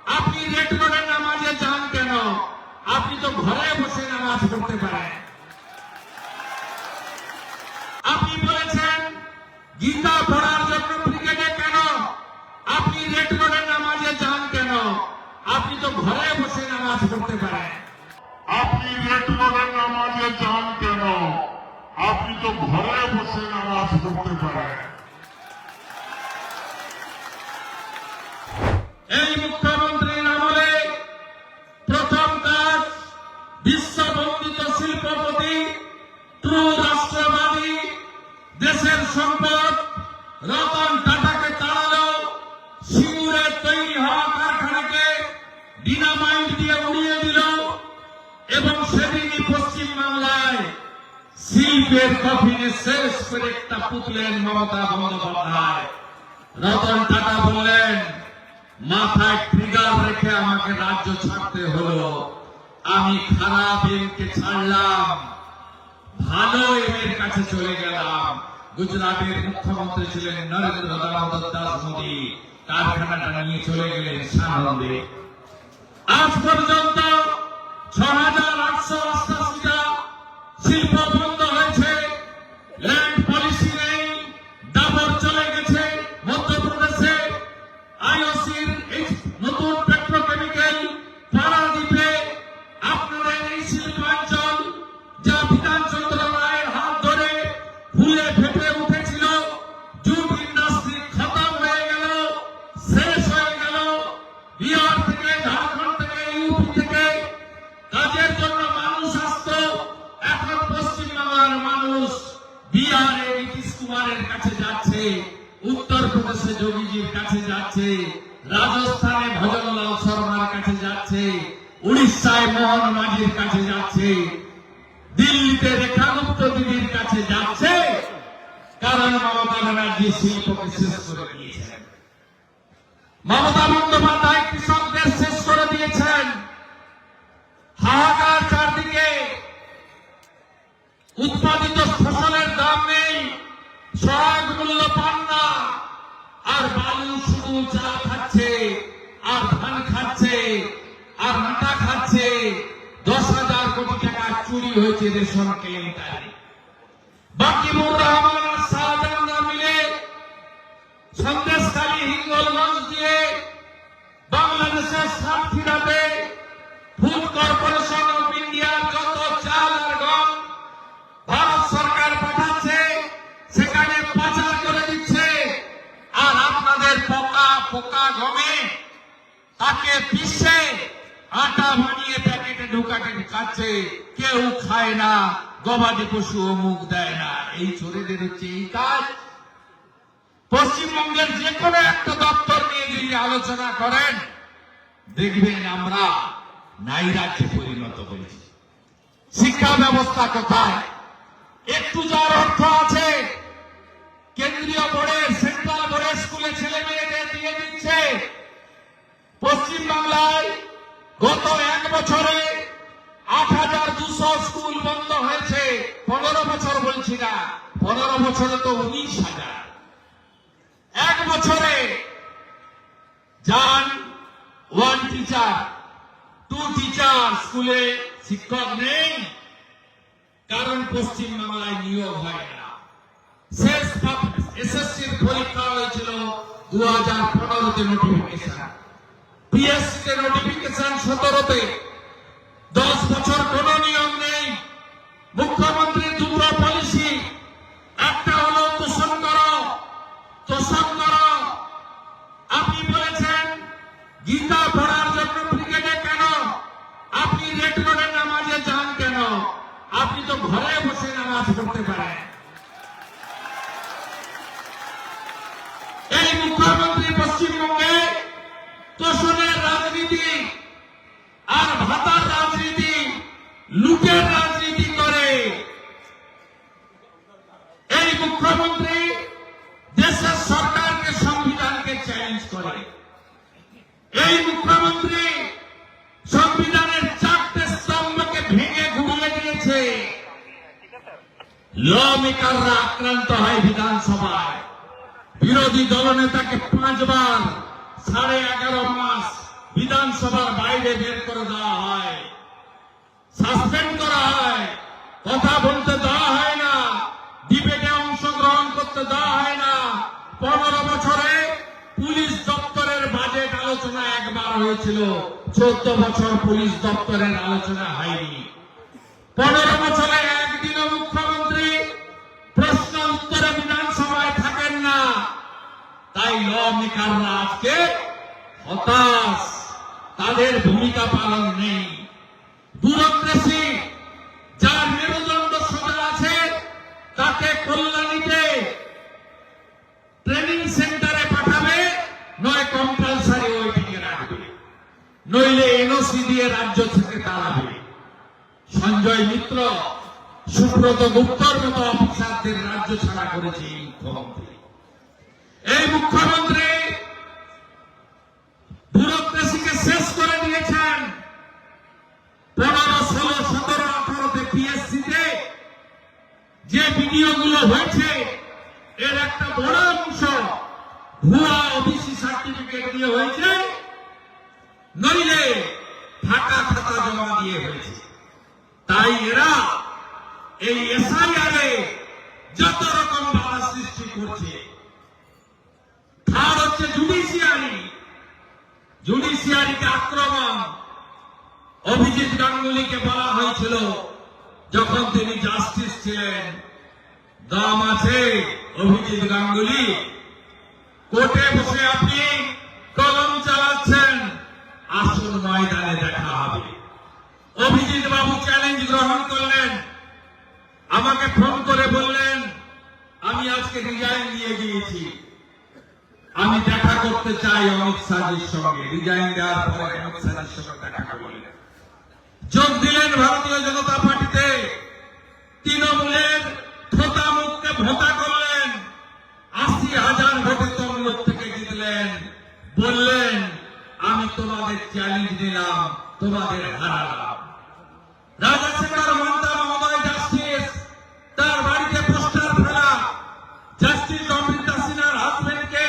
আপনি রেড রোডে নামাজে যান কেন? আপনি তো ঘরে বসে নামাজ পড়তে পারেন। আপনি বলেছেন গীতা পড়ার জন্য ক্রিকেটে কেন? আপনি রেড রোডে নামাজে যান কেন? আপনি তো ঘরে বসে নামাজ পড়তে পারেন। আপনি রেড রোডে নামাজে যান কেন? আপনি তো ঘরে বসে নামাজ পড়তে পারেন। এই মুখ্যমন্ত্রীর আমলে প্রথম কাজ বিশ্ববন্দিত শিল্পপতি, ট্রু রাষ্ট্রবাদী, দেশের সম্পদ রতন টাটাকে তাড়ালো। সিঙ্গুরে তৈরি হওয়া কারখানাকে ডিনামাইট দিয়ে উড়িয়ে দিল এবং সেদিনই পশ্চিমবাংলায় শিল্পের কফিনে শেষ করে একটা পুতলেন মমতা বন্দ্যোপাধ্যায়। রতন টাটা বললেন, মাথায় ট্রিগার রেখে আমাকে রাজ্য ছাড়তে হলো। আমি খারাপ এমকে ছাড়লাম, ভালো এমের কাছে চলে গেলাম। গুজরাটের মুখ্যমন্ত্রী ছিলেন নরেন্দ্র দামোদর দাস মোদী, কারখানাটা নিয়ে চলে গেলেন সানন্দে। আজ পর্যন্ত ৬,৮৮৮টা শিল্প বন্ধ হয়েছে। ল্যান্ড পলিসি নেই, ডাবর চলে গেছে মধ্যপ্রদেশে। আইওসির নতুন পেট্রোকেমিক্যাল পারাদ্বীপে আপনাদের এই শিল্পাঞ্চল যা বিধানচন্দ্র রায়ের হাত ধরে ফুলে ফেটে উঠেছিল, জুট ইন্ডাস্ট্রি খতম হয়ে গেল, শেষ হয়ে গেল। বিহার থেকে, ঝাড়খণ্ড থেকে, ইউপি থেকে কাজের জন্য মানুষ আসতো। এখন পশ্চিমবাংলার মানুষ বিহারে নীতিশ কুমারের কাছে যাচ্ছে, উত্তরপ্রদেশে যোগীজির কাছে যাচ্ছে, রাজস্থানে ভজনলাল শর্মার কাছে যাচ্ছে, উড়িষ্যায় মোহন মাঝির কাছে যাচ্ছে, দিল্লিতে রেখা গুপ্ত দিদির কাছে যাচ্ছে। কারণ মমতা ব্যানার্জি শিল্পকে শেষ করে দিয়েছেন। মমতা বন্দ্যোপাধ্যায় কৃষকদের শেষ করে দিয়েছেন। হাহাকার চারদিকে, উৎপাদিত ফসলের দাম নেই, সহায়ক মূল্য পান না, আর বালু শুধু চা খাচ্ছে, আর ধান খাচ্ছে, আর আটা খাচ্ছে। 10,000 কোটি টাকা চুরি হয়েছে রেশন কেলেঙ্কারি। বাকিবুর রহমান আর শাহজাহানরা মিলে সন্দেশখালী, হিঙ্গলগঞ্জ দিয়ে বাংলাদেশের সাতক্ষীরাতে ফুড কর্পোরেশন অফ ইন্ডিয়ার যত চাল আর গম ভারত সরকার পাঠাচ্ছে, সেখানে পাচার করে দিচ্ছে। আর আপনাদের পোকা পোকা গমে তাকে পিষে আটা বানিয়ে প্যাকেটে ঢোকাতে খাচ্ছে। কেউ খায় না, গবাদি পশুও মুখ দেয় না। এই চোরেদের হচ্ছে এই কাজ। পশ্চিমবঙ্গের যে কোনো একটা দপ্তর নিয়ে যদি আলোচনা করেন, দেখবেন আমরা নাইরাজ্যে পরিণত হয়েছি। শিক্ষা ব্যবস্থা কোথায়? একটু যার অর্থ আছে কেন্দ্রীয় বোর্ডের, সেন্ট্রাল বোর্ডের স্কুলে ছেলে মেয়েদের দিয়ে দিচ্ছে। পশ্চিমবাংলায় গত 1 বছরে 8,200 স্কুল বন্ধ হয়েছে। 15 বছর বলছি না, 15 বছরে তো 19,000। 1 বছরে যান 1 টিচার, 2 টিচার, স্কুলে শিক্ষক নেই। কারণ পশ্চিমবাংলায় নিয়োগ হয় না। শেষ এসএসসির পরীক্ষা হয়েছিল 2015-তে, নোটিফিকেশন। পিএসসিতে নোটিফিকেশন 17-তে। 10 বছর কোন নিয়ম নেই। মুখ্যমন্ত্রীর দুটো পলিসি, একটা হলো তোষণ করো, তোষণ করো। আপনি বলেছেন গীতা পড়ার জন্য ক্রিকেটে কেন? আপনি রেড রোডে নামাজে যান কেন? আপনি তো ঘরে বসে নামাজ পড়তে পারেন। এই মুখ্যমন্ত্রী পশ্চিমবঙ্গে তোষণের রাজনীতি আর ভাতার রাজনীতি, লুটের রাজনীতি করে। এই মুখ্যমন্ত্রী দেশের সরকারকে, সংবিধানকে চ্যালেঞ্জ করে। এই মুখ্যমন্ত্রী সংবিধানের 4টে স্তম্ভকে ভেঙে ঘুরিয়ে দিয়েছে। ল মেকাররা আক্রান্ত হয় বিধানসভায়। বিরোধী দলনেতাকে 5 বার 11.5 মাস বিধানসভার বাইরে বের করে দেওয়া হয়, সাসপেন্ড করা হয়, কথা বলতে দেওয়া হয় না, ডিবেটে অংশগ্রহণ করতে দেওয়া হয় না। 15 বছরে পুলিশ দপ্তরের বাজেট আলোচনা একবার হয়েছিল, 14 বছর পুলিশ দপ্তরের আলোচনা হয়নি। 15 বছরে একদিনও মুখ্যমন্ত্রী প্রশ্ন উত্তরে বিধানসভায় থাকেন না। তাই ল মেকাররা আজকে হতাশ, তাদের ভূমিকা পালন নেই। ব্যুরোক্রেসি যার মেরুদণ্ড সোজা আছে তাকে কল্যাণীতে ট্রেনিং সেন্টারে পাঠাবে, নয় কম্পালসারি ওয়েটিংয়ে রাখবে, নইলে এনওসি দিয়ে রাজ্য থেকে তাড়াবে। সঞ্জয় মিত্র, সুব্রত গুপ্তর মতো অফিসারদের রাজ্য ছাড়া করেছে এই মুখ্যমন্ত্রী। এই মুখ্যমন্ত্রী ব্যুরোক্রেসিকে শেষ করে দিয়েছেন। 15, 16, 17, 18-তে পিএসসিতে যে ভিডিওগুলো হয়েছে এর একটা বড় অংশ ভুয়া ওবিসি সার্টিফিকেট দিয়ে হয়েছে, নইলে ফাঁকা খাতা জমা দিয়ে হয়েছে। তাই এরা এই এসআইআরে যত রকম বাধা সৃষ্টি করছে। আর হচ্ছে জুডিশিয়ারিকে আক্রমণ। অভিজিৎ গাঙ্গুলিকে বলা হয়েছিল যখন তিনি জাস্টিস ছিলেন, দম আছে অভিজিৎ গাঙ্গুলি, কোর্টে বসে আপনি কলম চালাচ্ছেন, আসল ময়দানে দেখা হবে। অভিজিৎ বাবু চ্যালেঞ্জ গ্রহণ করলেন, আমাকে ফোন করে বললেন আমি আজকে রিজাইন দিয়ে দিয়েছি, আমি দেখা করতে চাই অমিত শাহের সঙ্গে। রিজাইন দেওয়ার পরে অমিত শাহের সঙ্গে দেখা করলেন, যোগ দিলেন ভারতীয় জনতা পার্টিতে। তৃণমূলের থোতা মুখকে ভোতা করলেন, 80,000 ভোটে তমলুক থেকে জিতলেন। বললেন আমি তোমাদের চ্যালেঞ্জ দিলাম, তোমাদের হারালাম। রাজাশেখর মান্তা মহোদয় জাস্টিস, তার বাড়িতে পোস্টার ফেলা, জাস্টিস অমৃতা সিনহার হাজবেন্ডকে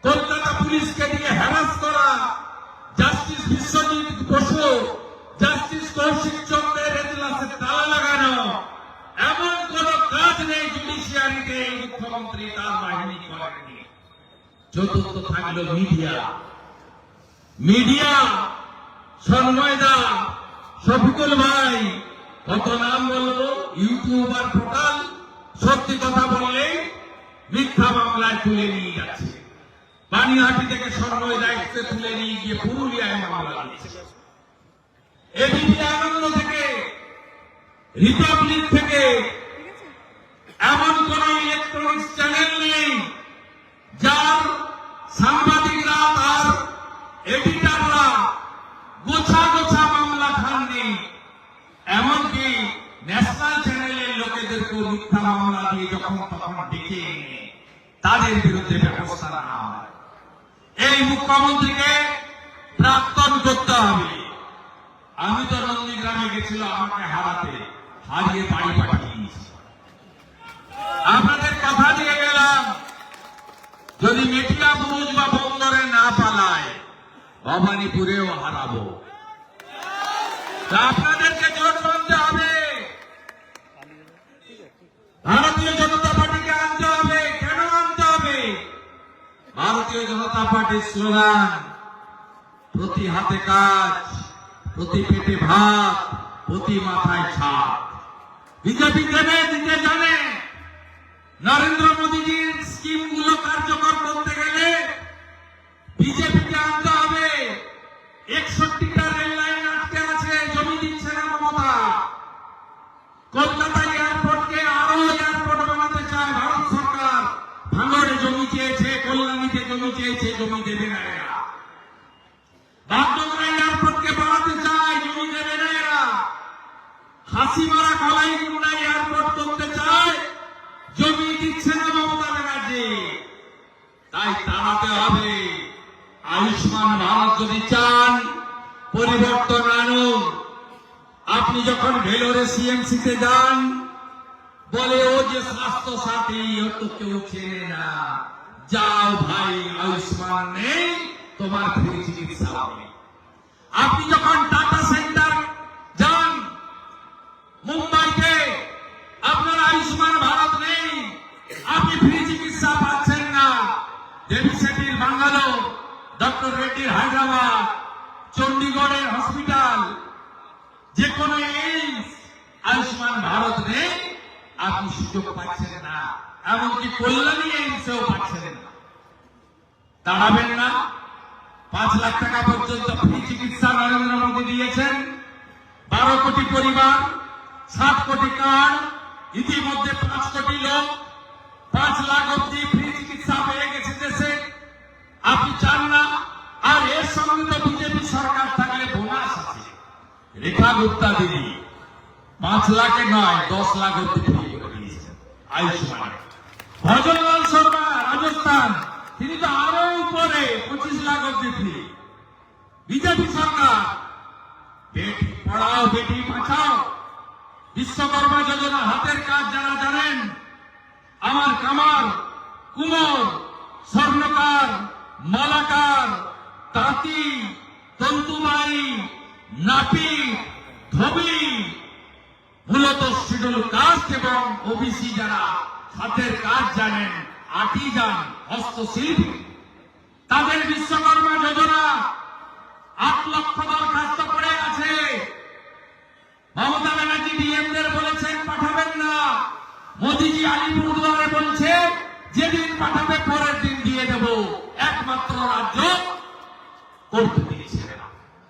কলকাতা পুলিশকে দিয়ে হ্যারাস করা, জাস্টিস বিশ্বজিৎ বসু, জাস্টিস কৌশিক চন্দ্রের এজলাসে তালা লাগানো, এমন কোন কাজ নেই জুডিশিয়ারিতে এই মুখ্যমন্ত্রী তার বাহিনী করেনি। চতুর্থ থাকলো মিডিয়া, সন্ময়দা, শফিকুল ভাই, কত নাম বলবো, ইউটিউবার পোর্টাল, সত্যি কথা বললে মিথ্যা মামলায় তুলে নিয়ে যাচ্ছে। পানিহাটি থেকে সন্ময় দায়িত্বে তুলে নিয়ে গিয়ে পুরুলিয়ায় মামলা দিয়েছে। এবিপি আনন্দ থেকে, রিপাবলিক থেকে এমন কোন ইলেকট্রনিক্স চ্যানেল নেই যার সাংবাদিকরা আর এডিটাররা গোছা গোছা মামলা খাননি। এমনকি ন্যাশনাল চ্যানেলের লোকেদেরকেও মিথ্যা মামলা দিয়ে যখন তখন ডেকে এনে তাদের বিরুদ্ধে ব্যবস্থা নেওয়া হয়। এই মুখ্যমন্ত্রীকে প্রাক্তন করতে হবে। আমি তো নন্দীগ্রামে গেছিলাম আমাকে হারাতে, হারিয়ে বাড়ি পাঠিয়ে দিয়েছি। আপনাদের কথা দিয়ে গেলাম, যদি মেটিয়া বুরুজ বা বন্দরে না পালায় ভবানীপুরেও হারাবো। আপনাদেরকে জোট বাঁধতে হবে, ভারতীয় জনতা পার্টিকে আনতে হবে। কেন আনতে হবে? ভারতীয় জনতা পার্টির স্লোগান প্রতি হাতে কাজ, প্রতি পেটে ভাত, প্রতি মাথায় ছাদ। বিজেপি দেবে দিতে জানে। নরেন্দ্র মোদীজির স্কিম গুলো কার্যকর করতে গেলে বিজেপিকে আনতে হবে। 61টা রেল লাইন আটকে আছে, জমি দিচ্ছে না মমতা। কলকাতা এয়ারপোর্টকে আরো এয়ারপোর্ট বানাতে চায় ভারত সরকার। ভাঙড়ে জমি চেয়েছে, কল্যাণীতে জমি চেয়েছে, জমি দেবে না এরা। বাগডোগরা এয়ারপোর্টকে বাড়াতে চায়, জমি দেবে না এরা। হাসিমারা কলাইগুন্ডা এয়ারপোর্ট করতে চায়, জমি দিচ্ছে না মমতা ব্যানার্জি। তাই তাড়াতে হবে। আয়ুষ্মান ভারত যদি চান পরিবর্তন আনুন। আপনি যখন ভেলোরে সিএমসিতে যান, বলে ও যে স্বাস্থ্য সাথী, ও তো কেউ চেনে না, যাও ভাই আয়ুষ্মান নেই, তোমার ফ্রি চিকিৎসা হবে। আপনি যখন টাটা সেন্টার যান মুম্বাইতে, আপনার আয়ুষ্মান ভারত নেই, আপনি ফ্রি চিকিৎসা পাচ্ছেন না। দেবী সেটির বাঙ্গালোর, ডক্টর রেড্ডির হায়দ্রাবাদ, চণ্ডীগড়ের হসপিটাল, যে কোনো এইমস, আয়ুষ্মান ভারত নেই, আপনি সুযোগ পাচ্ছেন না। এমনকি কল্যাণী এইমসেও পাচ্ছেন না। দাঁড়াবেন না? 5 লাখ টাকা পর্যন্ত ফ্রি চিকিৎসা নরেন্দ্র মোদী দিয়েছেন। 12 কোটি পরিবার, 7 কোটি কার্ড, ইতিমধ্যে 5 কোটি লোক 5 লাখ অব্দি ফ্রি চিকিৎসা পেয়ে গেছে দেশে। আপনি চান না? আর এর সঙ্গে তো বিজেপি সরকার থাকলে বোনাস আছে। রেখা গুপ্তা দিদি 5 লাখে নয় 10 লাখ অব্দি ফ্রি করে দিয়েছেন আয়ুষ্মান। ভজনলাল শর্মা রাজস্থান, তিনি তো আরো উপরে 25 লাখ অব্দি ফ্রি। বিজেপি সরকার বেটি পড়াও বেটি বাঁচাও, বিশ্বকর্মা যোজনা, হাতের কাজ যারা জানেন, আমার কামার, কুমোর, স্বর্ণকার, মালাকার, তাঁতি, তন্তুবাই, নাপি, ধোবি, মূলত শিডিউল কাস্ট এবং ওবিসি যারা হাতের কাজ জানেন, আর্টিজান, হস্তশিল্পী, তাদের বিশ্বকর্মা যোজনা 8 লক্ষ দরখাস্ত পড়ে আছে। মমতা ব্যানার্জি ডিএমদের বলেছেন পাঠাবেন না। মোদীজি আলিপুরদুয়ারে বলছে যেদিন পাঠাবে পরের দিন দিয়ে দেব। একমাত্র রাজ্য করতে